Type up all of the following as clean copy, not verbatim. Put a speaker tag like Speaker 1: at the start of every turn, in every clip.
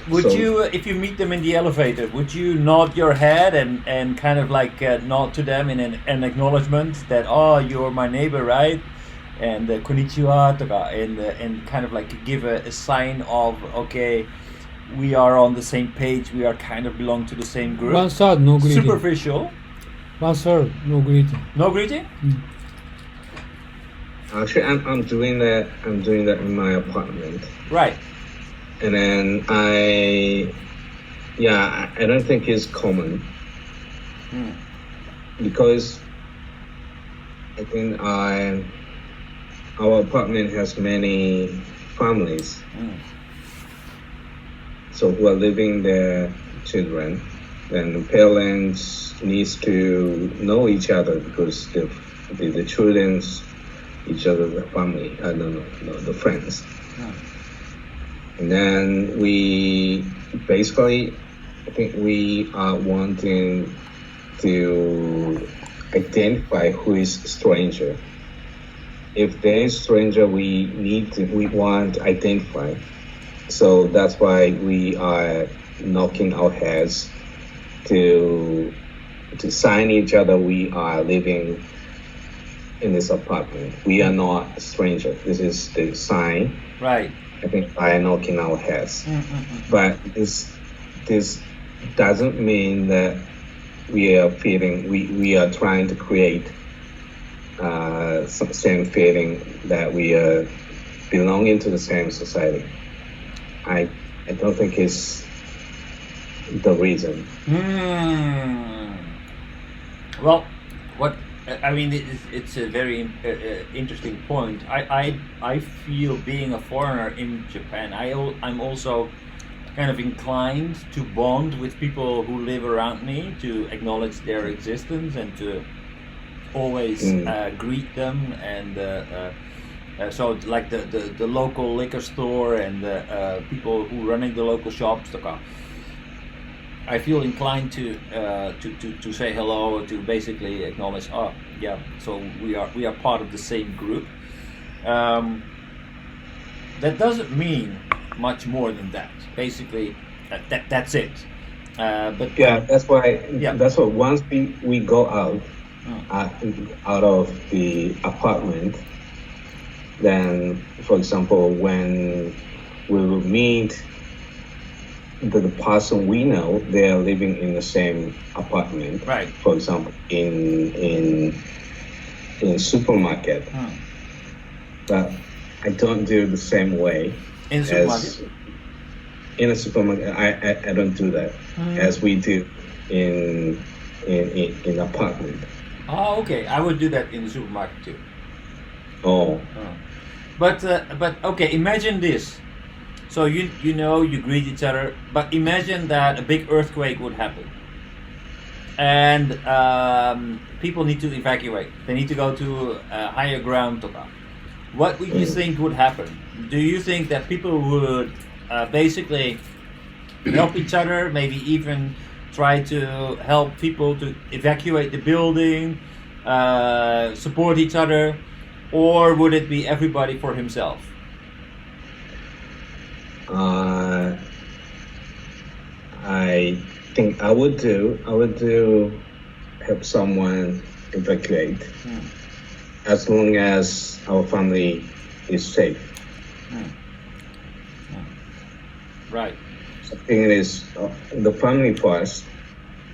Speaker 1: Would you, if you meet them in the elevator, would you nod your head and kind of like nod to them in an acknowledgement that, oh, you're my neighbor, right? And konnichiwa とか and kind of like give a sign of, okay, we are on the same page, we are kind of belong to the same group.
Speaker 2: One third, no greeting.
Speaker 1: Superficial.
Speaker 2: One third, no greeting.
Speaker 1: No greeting?
Speaker 3: Actually, I'm doing that. I'm doing that in my apartment.
Speaker 1: Right.
Speaker 3: And then I don't think it's common because I think our apartment has many families, so who are living their children, and the parents needs to know each other because the children's each other, the family, I don't know, the friends. And then we basically, I think we are wanting to identify who is stranger. If there is stranger, we want to identify. So that's why we are knocking our heads to sign each other. We are living in this apartment. We are not a stranger. This is the sign.
Speaker 1: Right.
Speaker 3: I think by knocking our heads. But this doesn't mean that we are trying to create some same feeling that we are belonging to the same society. I don't think it's the reason.
Speaker 1: Well, I mean, it's a very interesting point. I feel being a foreigner in Japan, I'm also kind of inclined to bond with people who live around me, to acknowledge their existence and to always greet them. And so like the local liquor store and the people who running the local shops, I feel inclined to say hello, to basically acknowledge, oh yeah, so we are part of the same group. That doesn't mean much more than that. Basically, that's it. But
Speaker 3: yeah, that's why. Yeah. That's why once we go out of the apartment, then, for example, when we will meet the person we know, they are living in the same apartment.
Speaker 1: Right.
Speaker 3: For example, in supermarket. But I don't do the same way.
Speaker 1: In supermarket?
Speaker 3: In a supermarket, I don't do that as we do in apartment.
Speaker 1: Oh, okay. I would do that in the supermarket too.
Speaker 3: Oh.
Speaker 1: But okay. Imagine this. So you greet each other, but imagine that a big earthquake would happen, and people need to evacuate. They need to go to higher ground. What would you think would happen? Do you think that people would basically help each other, maybe even try to help people to evacuate the building, support each other, or would it be everybody for himself?
Speaker 3: I think I would do help someone evacuate as long as our family is safe.
Speaker 1: Right.
Speaker 3: I think it is the family first,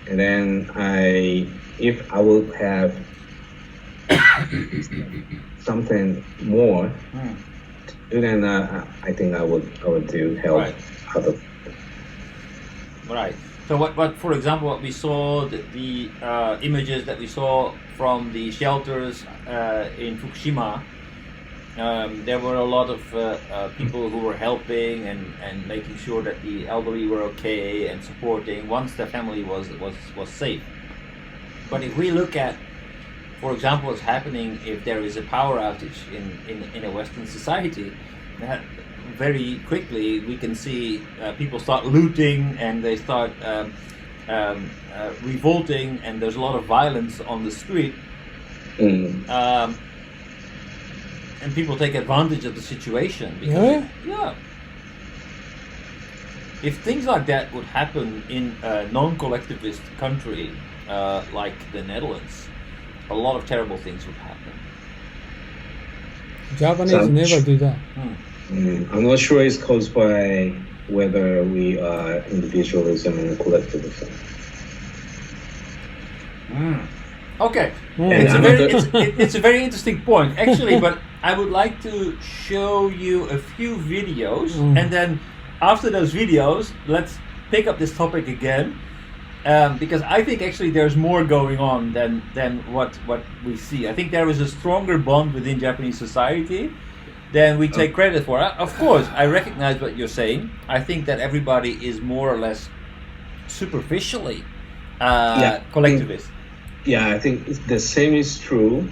Speaker 3: and then if I would have something more. Then I think I would do help other.
Speaker 1: Right. So what for example, what we saw, the images that we saw from the shelters in Fukushima, there were a lot of people who were helping and making sure that the elderly were okay and supporting once the family was safe. But if we look at, for example, what's happening if there is a power outage in a Western society, that very quickly we can see people start looting and they start revolting, and there's a lot of violence on the street. And people take advantage of the situation. Because if things like that would happen in a non-collectivist country like the Netherlands, a lot of terrible things would happen.
Speaker 2: Japanese
Speaker 3: So-
Speaker 2: never do that.
Speaker 3: I'm not sure it's caused by whether we are individualism and collectivism.
Speaker 1: Okay,
Speaker 2: Mm.
Speaker 1: it's a very interesting point, actually. But I would like to show you a few videos, and then after those videos, let's pick up this topic again, because I think actually there's more going on than what we see. I think there is a stronger bond within Japanese society than we take credit for. Of course, I recognize what you're saying. I think that everybody is more or less superficially collectivist.
Speaker 3: Yeah, I think the same is true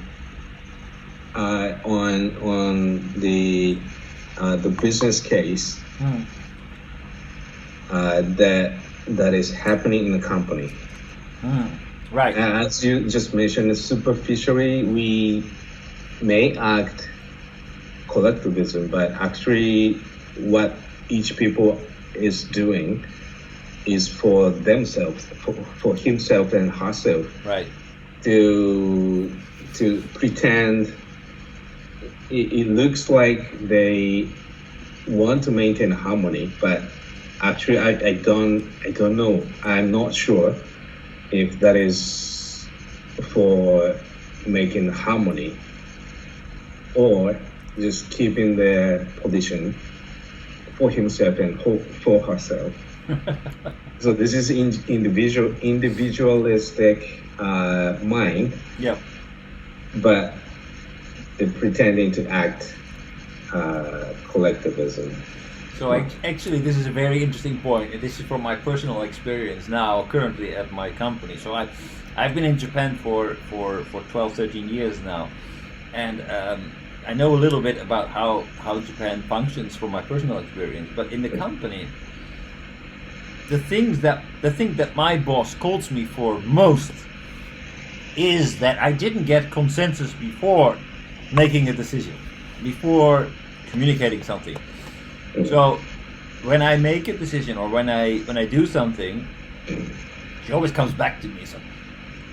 Speaker 3: on the business case that is happening in the company.
Speaker 1: Right.
Speaker 3: As you just mentioned, superficially we may act collectivism, but actually what each people is doing is for themselves, for himself and herself,
Speaker 1: Right.
Speaker 3: to pretend it looks like they want to maintain harmony, but actually I don't know. I'm not sure if that is for making harmony or just keeping their position for himself and for herself. So this is individualistic mind,
Speaker 1: Yeah.
Speaker 3: but they're pretending to act collectivism.
Speaker 1: So actually, this is a very interesting point. And this is from my personal experience now, currently at my company. So I've been in Japan for 12, 13 years now, and I know a little bit about how Japan functions from my personal experience. But in the company, the thing that my boss calls me for most is that I didn't get consensus before making a decision, before communicating something. So when I make a decision or when I do something, she always comes back to me. So,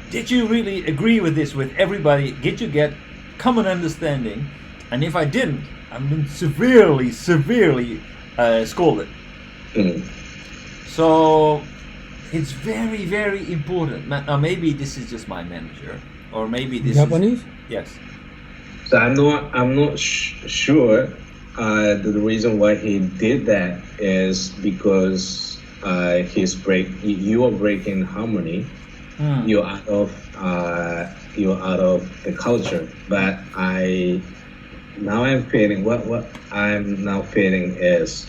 Speaker 1: did you really agree with this with everybody? Did you get common understanding? And if I didn't, I've been severely scolded. So it's very, very important. Now maybe this is just my manager, or maybe this
Speaker 2: Japanese?
Speaker 1: is yes.
Speaker 3: So I'm not sure. The reason why he did that is because you are breaking harmony. You're out of the culture. But I'm feeling what I'm now feeling is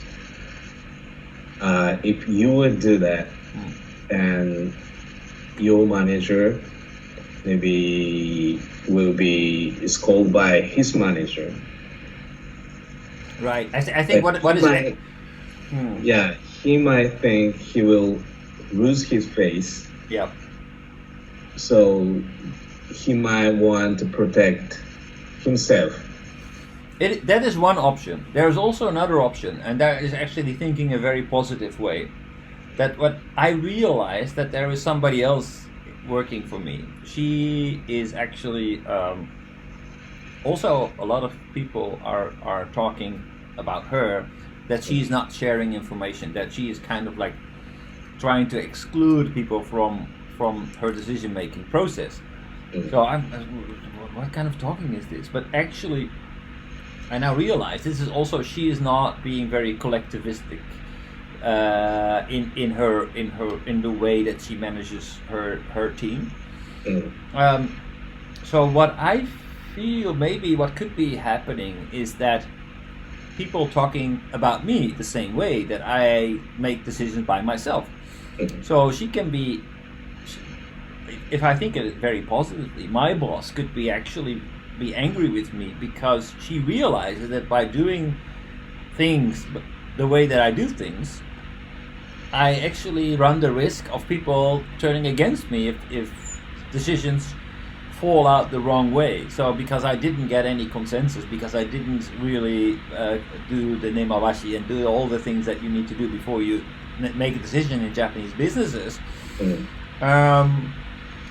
Speaker 3: if you would do that, and your manager maybe will be called by his manager.
Speaker 1: Right. I think what is it?
Speaker 3: Yeah, he might think he will lose his face,
Speaker 1: Yeah.
Speaker 3: so he might want to protect himself.
Speaker 1: That is one option. There's also another option, and that is actually thinking a very positive way. That what I realized that there is somebody else working for me. She is actually also a lot of people are talking about her, that she's not sharing information, that she is kind of like trying to exclude people from her decision making process. So what kind of talking is this? But actually, I now realize this is also she is not being very collectivistic in the way that she manages her team. So what I feel maybe what could be happening is that people talking about me the same way that I make decisions by myself. So she can be, if I think of it very positively, my boss could be actually be angry with me because she realizes that by doing things the way that I do things, I actually run the risk of people turning against me if decisions fall out the wrong way. So because I didn't get any consensus, because I didn't really do the nemawashi and do all the things that you need to do before you make a decision in Japanese businesses,
Speaker 3: Mm.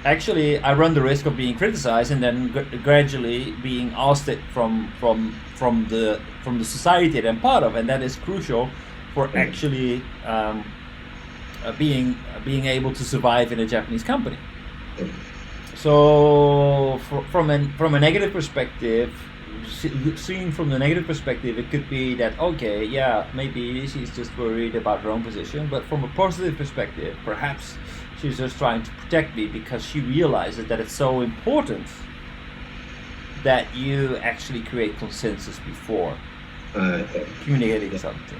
Speaker 1: actually I run the risk of being criticized and then gradually being ousted from the society that I'm part of, and that is crucial for actually being able to survive in a Japanese company. So from a negative perspective, seen from the negative perspective, it could be that, okay, yeah, maybe she's just worried about her own position, but from a positive perspective, perhaps she's just trying to protect me because she realizes that it's so important that you actually create consensus before communicating something.